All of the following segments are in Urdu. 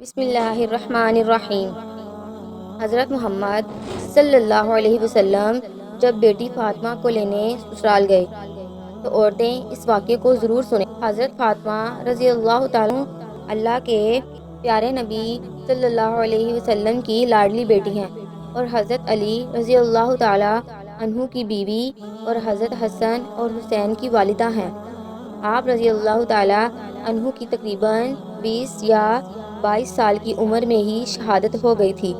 بسم اللہ الرحمن الرحیم۔ حضرت محمد صلی اللہ علیہ وسلم جب بیٹی فاطمہ کو لینے سسرال گئے تو عورتیں اس واقعے کو ضرور سنیں۔ حضرت فاطمہ رضی اللہ تعالیٰ اللہ کے پیارے نبی صلی اللہ علیہ وسلم کی لاڈلی بیٹی ہیں اور حضرت علی رضی اللہ تعالیٰ عنہ کی بیوی اور حضرت حسن اور حسین کی والدہ ہیں۔ آپ رضی اللہ تعالیٰ عنہ کی تقریباً 20 یا 22 سال کی عمر میں ہی شہادت ہو گئی تھی۔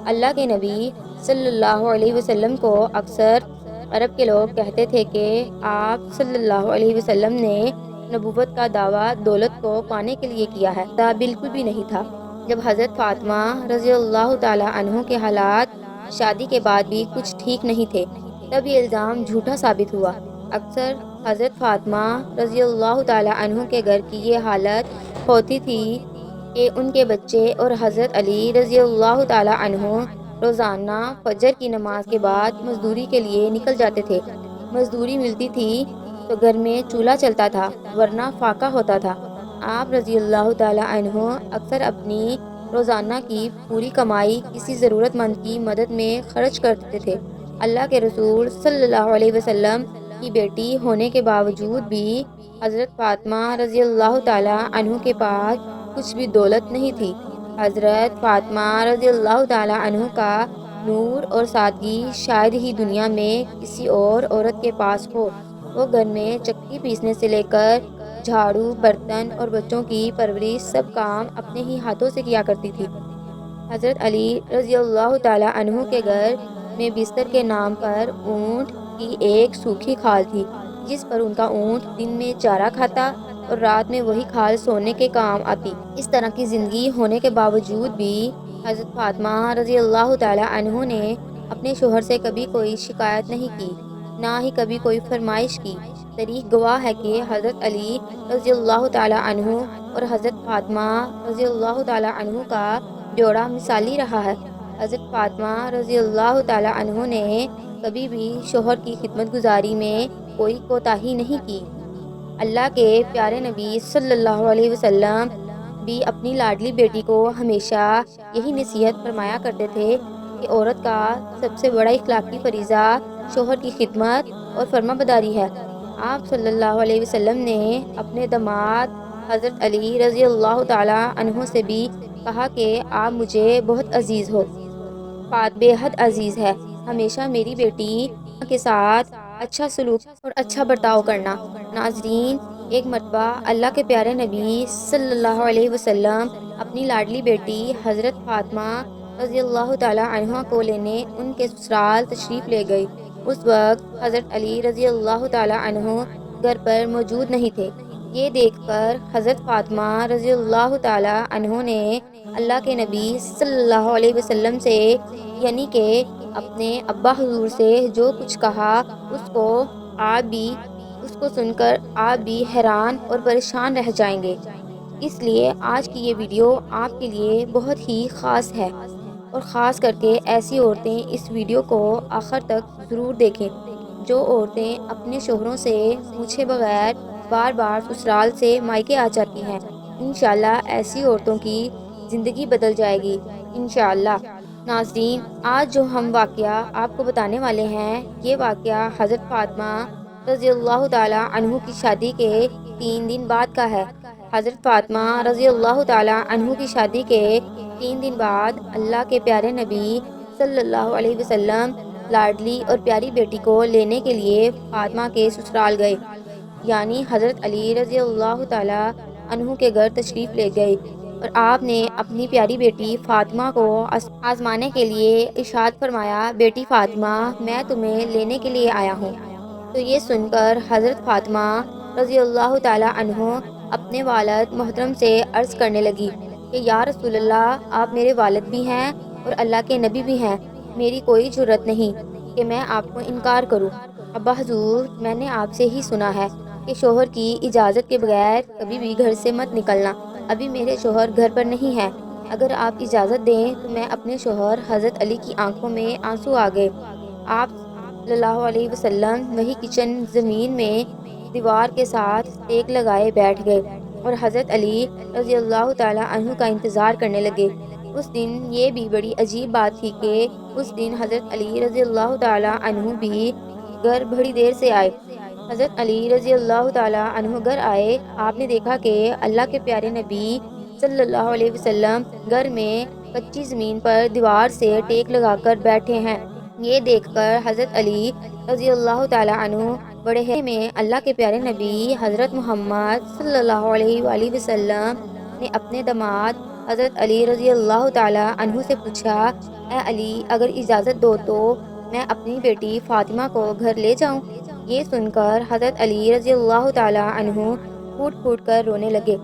اللہ کے نبی صلی اللہ علیہ وسلم کو اکثر عرب کے لوگ کہتے تھے کہ آپ صلی اللہ علیہ وسلم نے نبوت کا دعویٰ دولت کو پانے کے لیے کیا ہے، ایسا بالکل بھی نہیں تھا۔ جب حضرت فاطمہ رضی اللہ تعالیٰ عنہ کے حالات شادی کے بعد بھی کچھ ٹھیک نہیں تھے، تب یہ الزام جھوٹا ثابت ہوا۔ اکثر حضرت فاطمہ رضی اللہ تعالیٰ عنہ کے گھر کی یہ حالت ہوتی تھی کہ ان کے بچے اور حضرت علی رضی اللہ تعالیٰ عنہ روزانہ فجر کی نماز کے بعد مزدوری کے لیے نکل جاتے تھے۔ مزدوری ملتی تھی تو گھر میں چولہا چلتا تھا، ورنہ فاقہ ہوتا تھا۔ آپ رضی اللہ تعالیٰ عنہ اکثر اپنی روزانہ کی پوری کمائی کسی ضرورت مند کی مدد میں خرچ کرتے تھے۔ اللہ کے رسول صلی اللہ علیہ وسلم کی بیٹی ہونے کے باوجود بھی حضرت فاطمہ رضی اللہ تعالیٰ عنہ کے پاس کچھ بھی دولت نہیں تھی۔ حضرت فاطمہ رضی اللہ تعالیٰ عنہ کا نور اور سادگی شاید ہی دنیا میں کسی اور عورت کے پاس ہو۔ وہ گھر میں چکی پیسنے سے لے کر جھاڑو، برتن اور بچوں کی پرورش سب کام اپنے ہی ہاتھوں سے کیا کرتی تھی۔ حضرت علی رضی اللہ تعالیٰ عنہ کے گھر میں بستر کے نام پر اونٹ کی ایک سوکھی کھال تھی، جس پر ان کا اونٹ دن میں چارہ کھاتا اور رات میں وہی کھال سونے کے کام آتی۔ اس طرح کی زندگی ہونے کے باوجود بھی حضرت فاطمہ رضی اللہ تعالیٰ عنہ نے اپنے شوہر سے کبھی کوئی شکایت نہیں کی، نہ ہی کبھی کوئی فرمائش کی۔ تاریخ گواہ ہے کہ حضرت علی رضی اللہ تعالیٰ عنہ اور حضرت فاطمہ رضی اللہ تعالیٰ عنہ کا جوڑا مثالی رہا ہے۔ حضرت فاطمہ رضی اللہ تعالیٰ عنہ نے کبھی بھی شوہر کی خدمت گزاری میں کوئی کوتاہی نہیں کی۔ اللہ کے پیارے نبی صلی اللہ علیہ وسلم بھی اپنی لاڈلی بیٹی کو ہمیشہ یہی نصیحت فرمایا کرتے تھے کہ عورت کا سب سے بڑا اخلاقی فریضہ شوہر کی خدمت اور فرما برداری ہے۔ آپ صلی اللہ علیہ وسلم نے اپنے داماد حضرت علی رضی اللہ تعالیٰ عنہ سے بھی کہا کہ آپ مجھے بہت عزیز ہو، بے حد عزیز ہے، ہمیشہ میری بیٹی کے ساتھ اچھا سلوک اور اچھا برتاؤ کرنا۔ ناظرین، ایک مرتبہ اللہ کے پیارے نبی صلی اللہ علیہ وسلم اپنی لاڈلی بیٹی حضرت فاطمہ رضی اللہ تعالیٰ عنہ کو لینے ان کے سسرال تشریف لے گئی۔ اس وقت حضرت علی رضی اللہ تعالیٰ عنہ گھر پر موجود نہیں تھے۔ یہ دیکھ کر حضرت فاطمہ رضی اللہ تعالیٰ عنہ نے اللہ کے نبی صلی اللہ علیہ وسلم سے، یعنی کہ اپنے ابا حضور سے جو کچھ کہا، اس کو سن کر آپ بھی حیران اور پریشان رہ جائیں گے۔ اس لیے آج کی یہ ویڈیو آپ کے لیے بہت ہی خاص ہے، اور خاص کر کے ایسی عورتیں اس ویڈیو کو آخر تک ضرور دیکھیں جو عورتیں اپنے شوہروں سے پوچھے بغیر بار بار سسرال سے مائکے آ جاتی ہیں۔ انشاءاللہ ایسی عورتوں کی زندگی بدل جائے گی انشاءاللہ۔ ناظرین، آج جو ہم واقعہ آپ کو بتانے والے ہیں، یہ واقعہ حضرت فاطمہ رضی اللہ تعالیٰ عنہ کی شادی کے 3 دن بعد کا ہے۔ حضرت فاطمہ رضی اللہ تعالیٰ عنہ کی شادی کے 3 دن بعد اللہ کے پیارے نبی صلی اللہ علیہ وسلم لاڈلی اور پیاری بیٹی کو لینے کے لیے فاطمہ کے سسرال گئے، یعنی حضرت علی رضی اللہ تعالیٰ عنہ کے گھر تشریف لے گئے، اور آپ نے اپنی پیاری بیٹی فاطمہ کو آزمانے کے لیے ارشاد فرمایا، بیٹی فاطمہ، میں تمہیں لینے کے لیے آیا ہوں۔ تو یہ سن کر حضرت فاطمہ رضی اللہ تعالیٰ عنہ اپنے والد محترم سے عرض کرنے لگی کہ یا رسول اللہ، آپ میرے والد بھی ہیں اور اللہ کے نبی بھی ہیں، میری کوئی جرت نہیں کہ میں آپ کو انکار کروں۔ ابا حضور، میں نے آپ سے ہی سنا ہے کہ شوہر کی اجازت کے بغیر کبھی بھی گھر سے مت نکلنا۔ ابھی میرے شوہر گھر پر نہیں ہیں، اگر آپ اجازت دیں تو میں اپنے شوہر حضرت علی کی آنکھوں میں آنسو آ گئے۔ آپ صلی اللہ علیہ وسلم وہی کچن زمین میں دیوار کے ساتھ ٹیک لگائے بیٹھ گئے۔ اور حضرت علی رضی اللہ تعالیٰ عنہ کا انتظار کرنے لگے۔ اس دن یہ بھی بڑی عجیب بات تھی کہ اس دن حضرت علی رضی اللہ تعالیٰ عنہ بھی گھر بڑی دیر سے آئے۔ حضرت علی رضی اللہ تعالیٰ عنہ گھر آئے، آپ نے دیکھا کہ اللہ کے پیارے نبی صلی اللہ علیہ وسلم گھر میں کچی زمین پر دیوار سے ٹیک لگا کر بیٹھے ہیں۔ یہ دیکھ کر حضرت علی رضی اللہ تعالیٰ عنہ بڑے حیرت میں اللہ کے پیارے نبی حضرت محمد صلی اللہ علیہ وآلہ وسلم نے اپنے داماد حضرت علی رضی اللہ تعالیٰ عنہ سے پوچھا، اے علی، اگر اجازت دو تو میں اپنی بیٹی فاطمہ کو گھر لے جاؤں؟ یہ سن کر حضرت علی رضی اللہ تعالیٰ عنہ پھوٹ پھوٹ کر رونے لگے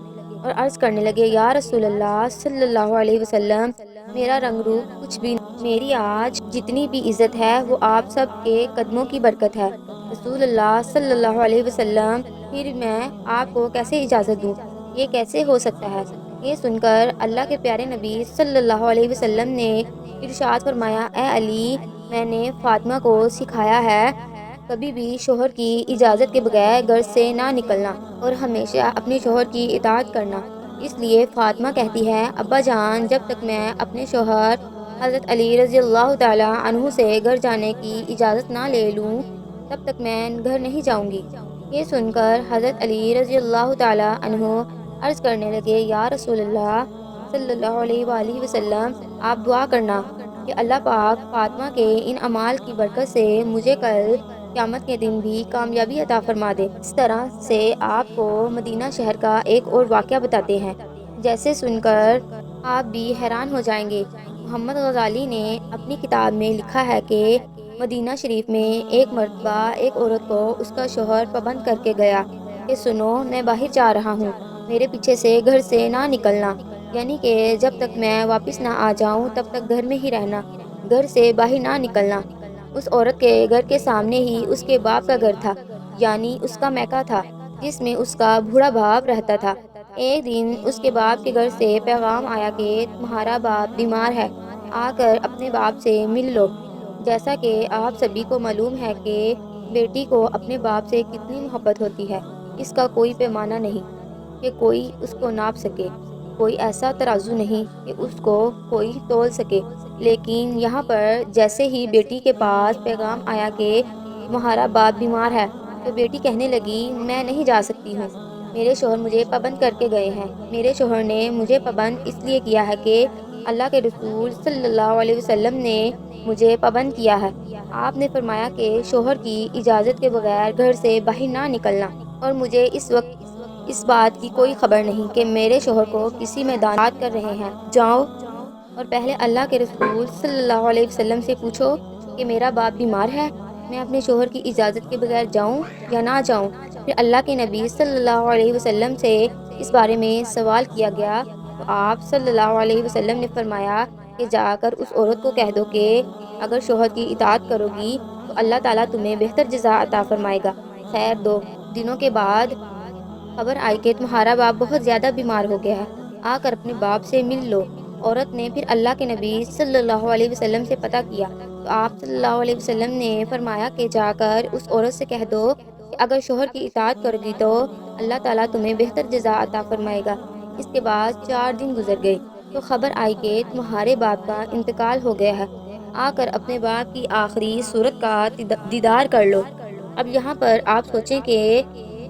اور عرض کرنے لگے، یا رسول اللہ صلی اللہ علیہ وسلم، میرا رنگ روپ کچھ بھی نہیں، میری آج جتنی بھی عزت ہے وہ آپ سب کے قدموں کی برکت ہے۔ رسول اللہ صلی اللہ علیہ وسلم، پھر میں آپ کو کیسے اجازت دوں؟ یہ کیسے ہو سکتا ہے؟ یہ سن کر اللہ کے پیارے نبی صلی اللہ علیہ وسلم نے ارشاد فرمایا، اے علی، میں نے فاطمہ کو سکھایا ہے کبھی بھی شوہر کی اجازت کے بغیر گھر سے نہ نکلنا اور ہمیشہ اپنے شوہر کی اطاعت کرنا۔ اس لیے فاطمہ کہتی ہے، ابا جان، جب تک میں اپنے شوہر حضرت علی رضی اللہ تعالیٰ عنہ سے گھر جانے کی اجازت نہ لے لوں تب تک میں گھر نہیں جاؤں گی۔ یہ سن کر حضرت علی رضی اللہ تعالیٰ عنہ عرض کرنے لگے، یا رسول اللہ صلی اللہ علیہ وآلہ وسلم، آپ دعا کرنا کہ اللہ پاک فاطمہ کے ان اعمال کی برکت سے مجھے کل قیامت کے دن بھی کامیابی عطا فرما دے۔ اس طرح سے آپ کو مدینہ شہر کا ایک اور واقعہ بتاتے ہیں، جیسے سن کر آپ بھی حیران ہو جائیں گے۔ محمد غزالی نے اپنی کتاب میں لکھا ہے کہ مدینہ شریف میں ایک مرتبہ ایک عورت کو اس کا شوہر پابند کر کے گیا کہ سنو، میں باہر جا رہا ہوں، میرے پیچھے سے گھر سے نہ نکلنا، یعنی کہ جب تک میں واپس نہ آ جاؤں تب تک گھر میں ہی رہنا، گھر سے باہر نہ نکلنا۔ اس عورت کے گھر کے سامنے ہی اس کے باپ کا گھر تھا، یعنی اس کا میکہ تھا، جس میں اس کا بوڑھا باپ رہتا تھا۔ ایک دن اس کے باپ کے گھر سے پیغام آیا کہ تمہارا باپ بیمار ہے، آ کر اپنے باپ سے مل لو۔ جیسا کہ آپ سبھی کو معلوم ہے کہ بیٹی کو اپنے باپ سے کتنی محبت ہوتی ہے، اس کا کوئی پیمانہ نہیں کہ کوئی اس کو ناپ سکے، کوئی ایسا ترازو نہیں کہ اس کو کوئی تول سکے۔ لیکن یہاں پر جیسے ہی بیٹی کے پاس پیغام آیا کہ تمہارا باپ بیمار ہے، تو بیٹی کہنے لگی، میں نہیں جا سکتی ہوں، میرے شوہر مجھے پابند کر کے گئے ہیں۔ میرے شوہر نے مجھے پابند اس لیے کیا ہے کہ اللہ کے رسول صلی اللہ علیہ وسلم نے مجھے پابند کیا ہے۔ آپ نے فرمایا کہ شوہر کی اجازت کے بغیر گھر سے باہر نہ نکلنا، اور مجھے اس وقت اس بات کی کوئی خبر نہیں کہ میرے شوہر کو کسی میدان بات کر رہے ہیں۔ جاؤ اور پہلے اللہ کے رسول صلی اللہ علیہ وسلم سے پوچھو کہ میرا باپ بیمار ہے، میں اپنے شوہر کی اجازت کے بغیر جاؤں یا نہ جاؤں۔ پھر اللہ کے نبی صلی اللہ علیہ وسلم سے اس بارے میں سوال کیا گیا تو آپ صلی اللہ علیہ وسلم نے فرمایا کہ جا کر اس عورت کو کہہ دو کہ اگر شوہر کی اطاعت کرو گی تو اللہ تعالیٰ تمہیں بہتر جزا عطا فرمائے گا۔ خیر، 2 دنوں کے بعد خبر آئی کہ تمہارا باپ بہت زیادہ بیمار ہو گیا ہے، آ کر اپنے باپ سے مل لو۔ عورت نے پھر اللہ کے نبی صلی اللہ علیہ وسلم سے پتہ کیا تو آپ صلی اللہ علیہ وسلم نے فرمایا کہ جا کر اس عورت سے کہہ دو کہ اگر شوہر کی اطاعت کرو گی تو اللہ تعالیٰ تمہیں بہتر جزا عطا فرمائے گا۔ اس کے بعد 4 دن گزر گئے تو خبر آئی کہ تمہارے باپ کا انتقال ہو گیا ہے، آ کر اپنے باپ کی آخری صورت کا دیدار کر لو۔ اب یہاں پر آپ سوچیں کہ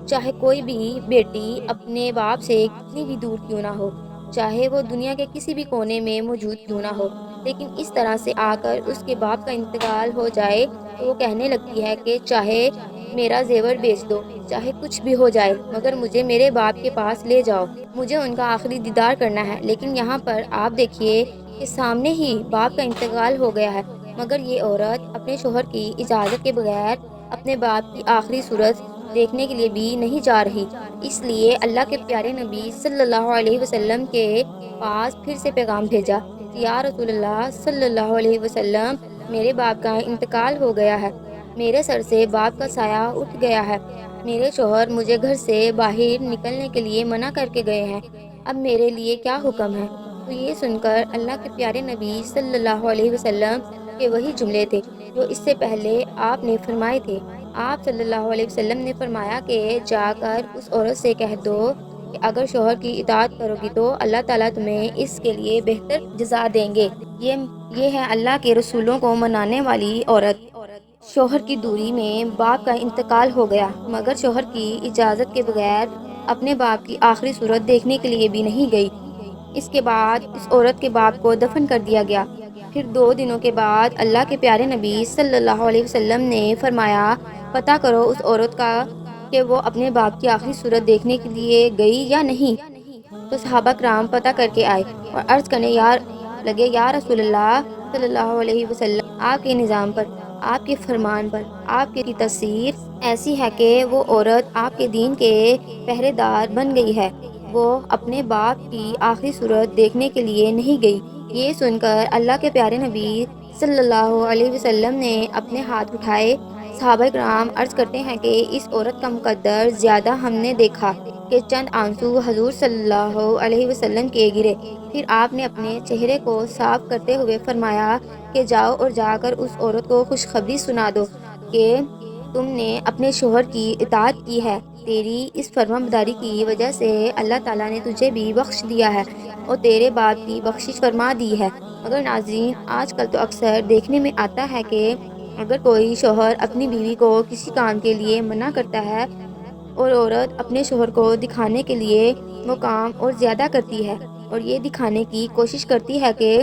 چاہے کوئی بھی بیٹی اپنے باپ سے کتنی بھی دور کیوں نہ ہو، چاہے وہ دنیا کے کسی بھی کونے میں موجود کیوں نہ ہو، لیکن اس طرح سے آ کر اس کے باپ کا انتقال ہو جائے تو وہ کہنے لگتی ہے کہ چاہے میرا زیور بیچ دو، چاہے کچھ بھی ہو جائے، مگر مجھے میرے باپ کے پاس لے جاؤ، مجھے ان کا آخری دیدار کرنا ہے۔ لیکن یہاں پر آپ دیکھیے کہ سامنے ہی باپ کا انتقال ہو گیا ہے، مگر یہ عورت اپنے شوہر کی اجازت کے بغیر اپنے باپ کی آخری صورت دیکھنے کے لیے بھی نہیں جا رہی۔ اس لیے اللہ کے پیارے نبی صلی اللہ علیہ وسلم کے پاس پھر سے پیغام بھیجا، یا رسول اللہ صلی اللہ علیہ وسلم، میرے باپ کا انتقال ہو گیا ہے، میرے سر سے باپ کا سایہ اٹھ گیا ہے، میرے شوہر مجھے گھر سے باہر نکلنے کے لیے منع کر کے گئے ہیں، اب میرے لیے کیا حکم ہے؟ تو یہ سن کر اللہ کے پیارے نبی صلی اللہ علیہ وسلم کے وہی جملے تھے جو اس سے پہلے آپ نے فرمائے تھے۔ آپ صلی اللہ علیہ وسلم نے فرمایا کہ جا کر اس عورت سے کہہ دو کہ اگر شوہر کی اطاعت کرو گی تو اللہ تعالیٰ تمہیں اس کے لیے بہتر جزا دیں گے۔ یہ ہے اللہ کے رسولوں کو منانے والی عورت۔ شوہر کی دوری میں باپ کا انتقال ہو گیا، مگر شوہر کی اجازت کے بغیر اپنے باپ کی آخری صورت دیکھنے کے لیے بھی نہیں گئی۔ اس کے بعد اس عورت کے باپ کو دفن کر دیا گیا۔ پھر 2 دنوں کے بعد اللہ کے پیارے نبی صلی اللہ علیہ وسلم نے فرمایا، پتہ کرو اس عورت کا کہ وہ اپنے باپ کی آخری صورت دیکھنے کے لیے گئی یا نہیں۔ تو صحابہ کرام پتہ کر کے آئے اور عرض کرنے لگے، یا رسول اللہ صلی اللہ علیہ وسلم، آپ کے نظام پر، آپ کے فرمان پر آپ کی تاثیر ایسی ہے کہ وہ عورت آپ کے دین کے پہرے دار بن گئی ہے، وہ اپنے باپ کی آخری صورت دیکھنے کے لیے نہیں گئی۔ یہ سن کر اللہ کے پیارے نبی صلی اللہ علیہ وسلم نے اپنے ہاتھ اٹھائے۔ صحابہ کرام عرض کرتے ہیں کہ اس عورت کا مقدر زیادہ ہم نے دیکھا کہ چند آنسو حضور صلی اللہ علیہ وسلم کے گرے۔ پھر آپ نے اپنے چہرے کو صاف کرتے ہوئے فرمایا کہ جاؤ اور جا کر اس عورت کو خوشخبری سنا دو کہ تم نے اپنے شوہر کی اطاعت کی ہے، تیری اس فرمانبرداری کی وجہ سے اللہ تعالیٰ نے تجھے بھی بخش دیا ہے اور تیرے باپ کی بخشش فرما دی ہے۔ مگر ناظرین، آج کل تو اکثر دیکھنے میں آتا ہے کہ اگر کوئی شوہر اپنی بیوی کو کسی کام کے لیے منع کرتا ہے اور عورت اپنے شوہر کو دکھانے کے لیے وہ کام اور زیادہ کرتی ہے اور یہ دکھانے کی کوشش کرتی ہے کہ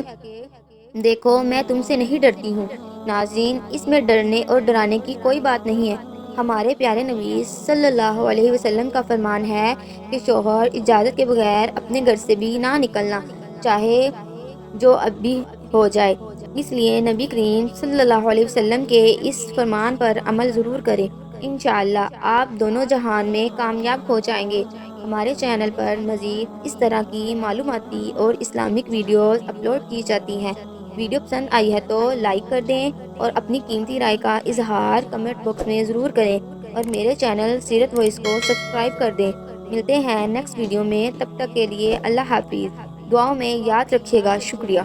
دیکھو میں تم سے نہیں ڈرتی ہوں۔ ناظرین، اس میں ڈرنے اور ڈرانے کی کوئی بات نہیں ہے۔ ہمارے پیارے نبی صلی اللہ علیہ وسلم کا فرمان ہے کہ شوہر اجازت کے بغیر اپنے گھر سے بھی نہ نکلنا، چاہے جو اب بھی ہو جائے۔ اس لیے نبی کریم صلی اللہ علیہ وسلم کے اس فرمان پر عمل ضرور کریں۔ انشاءاللہ آپ دونوں جہان میں کامیاب ہو جائیں گے۔ ہمارے چینل پر مزید اس طرح کی معلوماتی اور اسلامک ویڈیوز اپلوڈ کی جاتی ہیں۔ ویڈیو پسند آئی ہے تو لائک کر دیں اور اپنی قیمتی رائے کا اظہار کمنٹ باکس میں ضرور کریں اور میرے چینل سیرت وائس کو سبسکرائب کر دیں۔ ملتے ہیں نیکسٹ ویڈیو میں، تب تک کے لیے اللہ حافظ۔ دعاؤں میں یاد رکھیے گا۔ شکریہ۔